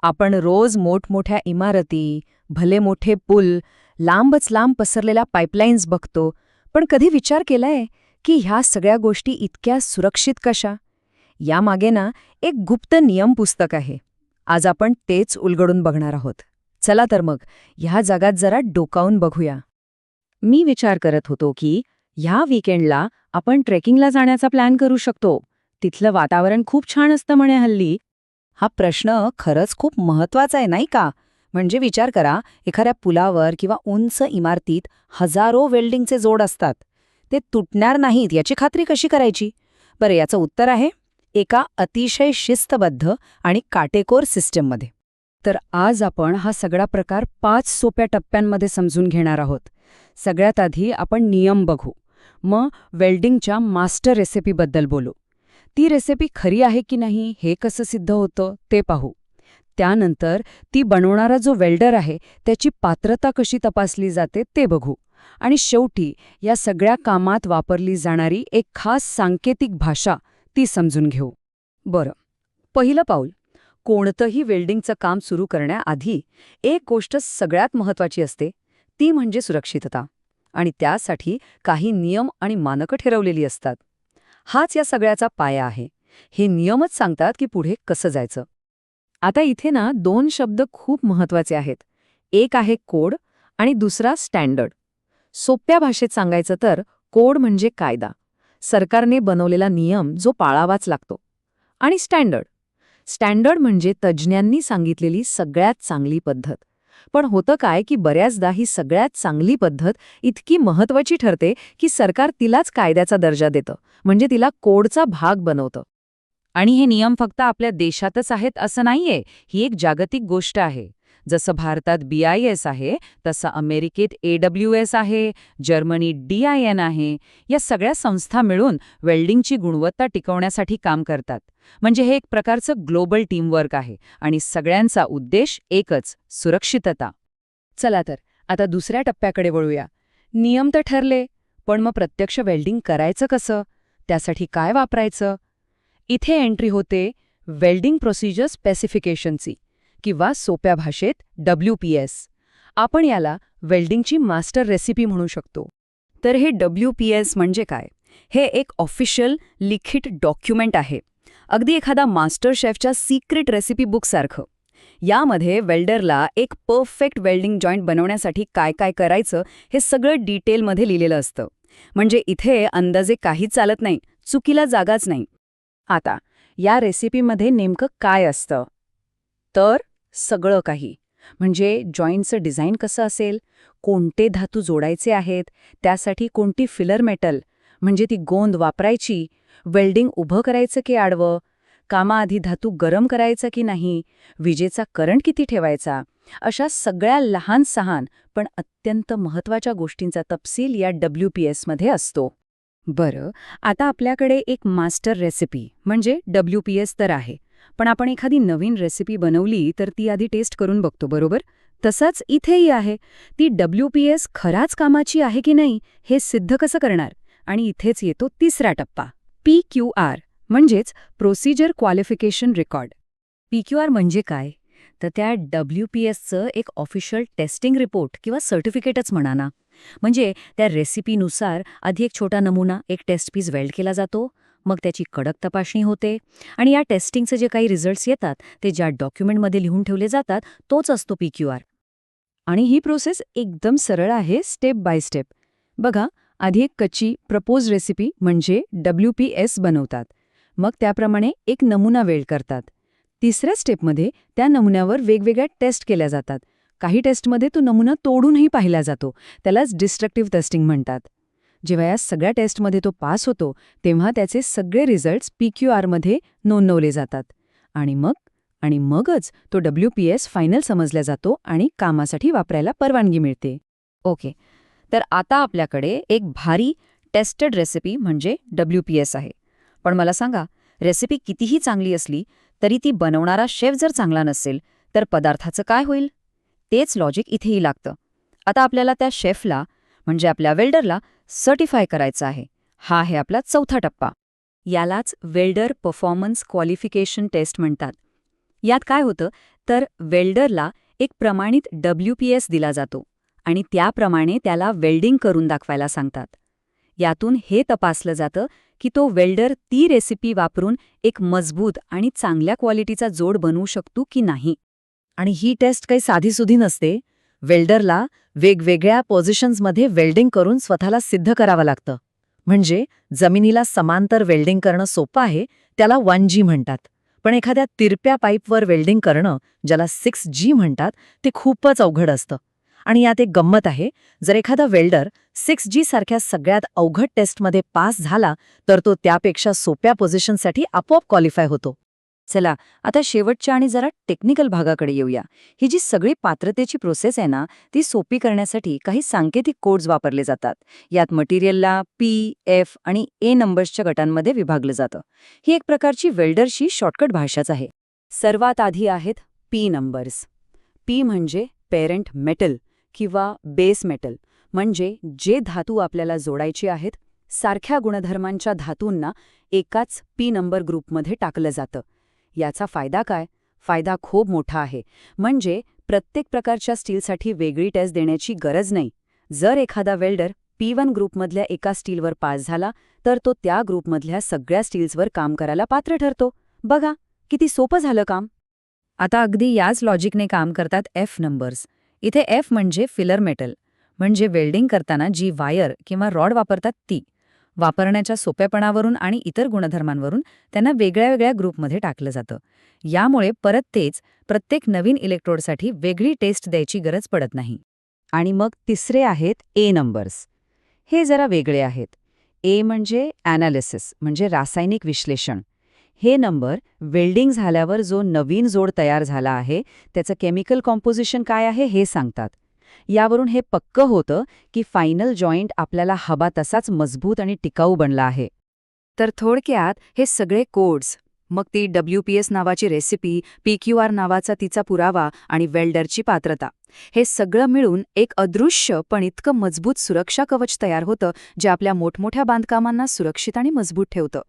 आपण रोज मोठमोठ्या इमारती, भले मोठे पूल, लांबच लांब पसरलेल्या पाईपलाईन्स बघतो, पण कधी विचार केलाय की ह्या सगळ्या गोष्टी इतक्या सुरक्षित कशा? यामागे ना एक गुप्त नियम पुस्तक आहे. आज आपण तेच उलगडून बघणार आहोत. चला तर मग ह्या जगात जरा डोकावून बघूया. मी विचार करत होतो की ह्या वीकेंडला आपण ट्रेकिंगला जाण्याचा प्लॅन करू शकतो. तिथलं वातावरण खूप छान असतं म्हणे हल्ली. हा प्रश्न खरंच खूप महत्वाचा आहे नाही का? म्हणजे विचार करा, एखाद्या पुलावर किंवा उंच इमारतीत हजारो वेल्डिंगचे जोड असतात. ते तुटणार नाहीत याची खात्री कशी करायची? बरं, याचं उत्तर आहे एका अतिशय शिस्तबद्ध आणि काटेकोर सिस्टममध्ये. तर आज आपण हा सगळा प्रकार 5 सोप्या टप्प्यांमध्ये समजून घेणार आहोत. सगळ्यात आधी आपण नियम बघू. मग वेल्डिंगच्या मास्टर रेसिपीबद्दल बोलू. ती रेसिपी खरी आहे की नाही हे कसं सिद्ध होतं ते पाहू. त्यानंतर ती बनवणारा जो वेल्डर आहे त्याची पात्रता कशी तपासली जाते ते बघू. आणि शेवटी या सगळ्या कामात वापरली जाणारी एक खास सांकेतिक भाषा ती समजून घेऊ. बरं, पहिलं पाऊल. कोणतंही वेल्डिंगचं काम सुरू करण्याआधी एक गोष्ट सगळ्यात महत्त्वाची असते, ती म्हणजे सुरक्षितता. आणि त्यासाठी काही नियम आणि मानकं ठरवलेली असतात. हाच या सगळ्याचा पाया आहे. हे नियमच सांगतात की पुढे कसं जायचं. आता इथे ना 2 शब्द खूप महत्त्वाचे आहेत. एक आहे कोड आणि दुसरा स्टँडर्ड. सोप्या भाषेत सांगायचं तर कोड म्हणजे कायदा, सरकारने बनवलेला नियम जो पाळावाच लागतो. आणि स्टँडर्ड म्हणजे तज्ज्ञांनी सांगितलेली सगळ्यात चांगली पद्धत. पण होतं काय की बऱ्याचदा ही सगळ्यात चांगली पद्धत इतकी महत्त्वाची ठरते की सरकार तिलाच कायद्याचा दर्जा देतं, म्हणजे तिला कोडचा भाग बनवतं. आणि हे नियम फक्त आपल्या देशातच आहेत असं नाहीये, ही एक जागतिक गोष्ट आहे. जसं भारतात BIS आहे, तसं अमेरिकेत AWS आहे, जर्मनीत DIN आहे. या सगळ्या संस्था मिळून वेल्डिंगची गुणवत्ता टिकवण्यासाठी काम करतात. म्हणजे हे एक प्रकारचं ग्लोबल टीमवर्क आहे आणि सगळ्यांचा उद्देश एकच, सुरक्षितता. चला तर आता दुसऱ्या टप्प्याकडे वळूया. नियम तर ठरले, पण मग प्रत्यक्ष वेल्डिंग करायचं कसं? त्यासाठी काय वापरायचं? इथे एंट्री होते वेल्डिंग प्रोसिजर स्पेसिफिकेशनची, किंवा सोप्या भाषेत WPS. आपण याला वेल्डिंगची मास्टर रेसिपी म्हणू शकतो. तर हे WPS म्हणजे काय? हे एक ऑफिशियल लिखित डॉक्युमेंट आहे, अगदी एखादा मास्टर शेफच्या सिक्रेट रेसिपी बुकसारखं. यामध्ये वेल्डरला एक परफेक्ट वेल्डिंग जॉईंट बनवण्यासाठी काय काय करायचं हे सगळं डिटेलमध्ये लिहिलेलं असतं. म्हणजे इथे अंदाजे काहीच चालत नाही, चुकीला जागाच नाही. आता या रेसिपीमध्ये नेमकं काय असतं? तर सगळं काही. म्हणजे जॉईंटचं डिझाईन कसं असेल, कोणते धातू जोडायचे आहेत, त्यासाठी कोणती फिलर मेटल म्हणजे ती गोंद वापरायची, वेल्डिंग उभं करायचं की आडवं, कामाआधी धातू गरम करायचा की नाही, विजेचा करंट किती ठेवायचा, अशा सगळ्या लहान सहान पण अत्यंत महत्त्वाच्या गोष्टींचा तपशील या WPS मध्ये असतो. बरं, आता आपल्याकडे एक मास्टर रेसिपी म्हणजे WPS तर आहे, पण आपण एखादी नवीन रेसिपी बनवली तर ती आधी टेस्ट करून बघतो, बरोबर? तसंच इथेही आहे. ती WPS खराच कामाची आहे की नाही हे सिद्ध कसं करणार? आणि इथेच येतो तिसरा टप्पा, PQR म्हणजेच प्रोसिजर क्वालिफिकेशन रेकॉर्ड. PQR म्हणजे काय? तर त्या WPSचं एक ऑफिशियल टेस्टिंग रिपोर्ट किंवा सर्टिफिकेटच म्हणा ना. म्हणजे त्या रेसिपीनुसार आधी एक छोटा नमुना, एक टेस्ट पीस वेल्ड केला जातो, मग त्याची कडक तपासणी होते आणि या टेस्टिंगचे जे काही रिझल्ट्स येतात ते ज्या डॉक्युमेंटमध्ये लिहून ठेवले जातात तोच असतो PQR. आणि ही प्रोसेस एकदम सरळ आहे, स्टेप बाय स्टेप. बघा, आधी एक कच्ची प्रपोज रेसिपी म्हणजे WPS बनवतात. मग त्याप्रमाणे एक नमुना वेल्ड करतात. तिसऱ्या स्टेपमध्ये त्या नमुन्यावर वेगवेगळ्या टेस्ट केल्या जातात. काही टेस्टमध्ये तो नमुना तोडूनही पाहिला जातो, त्यालाच डिस्ट्रक्टिव्ह टेस्टिंग म्हणतात. जेव्हा या सगळ्या टेस्टमध्ये तो पास होतो तेव्हा त्याचे सगळे रिझल्ट्स PQRमध्ये नोंदवले जातात. आणि मगच तो WPS फायनल समजला जातो आणि कामासाठी वापरायला परवानगी मिळते. ओके, तर आता आपल्याकडे एक भारी टेस्टेड रेसिपी म्हणजे WPS आहे. पण मला सांगा, रेसिपी कितीही चांगली असली तरी ती बनवणारा शेफ जर चांगला नसेल तर पदार्थाचं काय होईल? तेच लॉजिक इथेही लागतं. आता आपल्याला त्या शेफला म्हणजे आपल्या वेल्डरला सर्टिफाय करायचं आहे. हा आहे आपला चौथा टप्पा. यालाच वेल्डर परफॉर्मन्स क्वालिफिकेशन टेस्ट म्हणतात. यात काय होतं, तर वेल्डरला एक प्रमाणित WPS दिला जातो आणि त्याप्रमाणे त्याला वेल्डिंग करून दाखवायला सांगतात. यातून हे तपासलं जातं की तो वेल्डर ती रेसिपी वापरून एक मजबूत आणि चांगल्या क्वालिटीचा जोड बनवू शकतो की नाही. आणि ही टेस्ट काही साधीसुधी नसते. वेल्डरला वेगवेगळ्या पोझिशन्समध्ये वेल्डिंग करून स्वतःला सिद्ध करावं लागतं. म्हणजे जमिनीला समांतर वेल्डिंग करणं सोपं आहे, त्याला 1G म्हणतात. पण एखाद्या तिरप्या पाईपवर वेल्डिंग करणं, ज्याला 6G म्हणतात, ते खूपच अवघड असतं. आणि यात एक गंमत आहे, जर एखादा वेल्डर 6G सारख्या सगळ्यात अवघड टेस्टमध्ये पास झाला, तर तो त्यापेक्षा सोप्या पोझिशनसाठी आपोआप क्वालिफाय होतो. चला आता शेवटच्या आणि जरा टेक्निकल भागाकडे येऊया. ही जी सगळी पात्रतेची प्रोसेस आहे ना, ती सोपी करण्यासाठी काही सांकेतिक कोड्स वापरले जातात. यात मटेरियलला P, F आणि A नंबर्सच्या गटांमध्ये विभागलं जातं. ही एक प्रकारची वेल्डरची शॉर्टकट भाषाच आहे. सर्वात आधी आहेत P नंबर्स. P म्हणजे पेरेंट मेटल किंवा बेस मेटल, म्हणजे जे धातू आपल्याला जोडायचे आहेत, सारख्या गुणधर्मांच्या धातूंना एकाच P नंबर ग्रुपमध्ये टाकलं जातं. याचा फायदा काय? फायदा खूप मोठा आहे. म्हणजे प्रत्येक प्रकारच्या स्टीलसाठी वेगळी टेस्ट देण्याची गरज नाही. जर एखादा वेल्डर P1 ग्रुपमधल्या एका स्टीलवर पास झाला, तर तो त्या ग्रुपमधल्या सगळ्या स्टील्सवर काम करायला पात्र ठरतो. बघा, किती सोपं झालं काम. आता अगदी याच लॉजिकने काम करतात F नंबर्स. इथे F म्हणजे फिलर मेटल, म्हणजे वेल्डिंग करताना जी वायर किंवा रॉड वापरतात ती. वापरण्याच्या सोप्यापणावरून आणि इतर गुणधर्मांवरून त्यांना वेगळ्या वेगळ्या ग्रुपमध्ये टाकलं जातं. यामुळे परत तेच प्रत्येक नवीन इलेक्ट्रोडसाठी वेगळी टेस्ट द्यायची गरज पडत नाही. आणि मग तिसरे आहेत A नंबर्स. हे जरा वेगळे आहेत. A म्हणजे ॲनालिसिस, म्हणजे रासायनिक विश्लेषण. हे नंबर वेल्डिंग झाल्यावर जो नवीन जोड तयार झाला आहे, त्याचं केमिकल कॉम्पोजिशन काय आहे हे सांगतात. यावरून हे पक्कं होतं की फायनल जॉईंट आपल्याला हवा तसाच मजबूत आणि टिकाऊ बनला आहे. तर थोडक्यात हे सगळे कोड्स, मग ती WPS नावाची रेसिपी, PQR नावाचा तिचा पुरावा आणि वेल्डरची पात्रता, हे सगळं मिळून एक अदृश्य पण इतकं मजबूत सुरक्षा कवच तयार होतं, जे आपल्या मोठमोठ्या बांधकामांना सुरक्षित आणि मजबूत ठेवतं.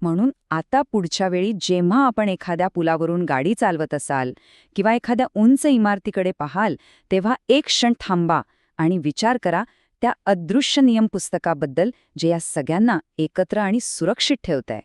म्हणून आता पुढच्या वेळी जेव्हा आपण एखाद्या पुलावरून गाडी चालवत असाल किंवा एखाद्या उंच इमारतीकडे पाहाल, तेव्हा एक क्षण थांबा आणि विचार करा त्या अदृश्य नियम पुस्तकाबद्दल, जे या सगळ्यांना एकत्र आणि सुरक्षित ठेवतंय.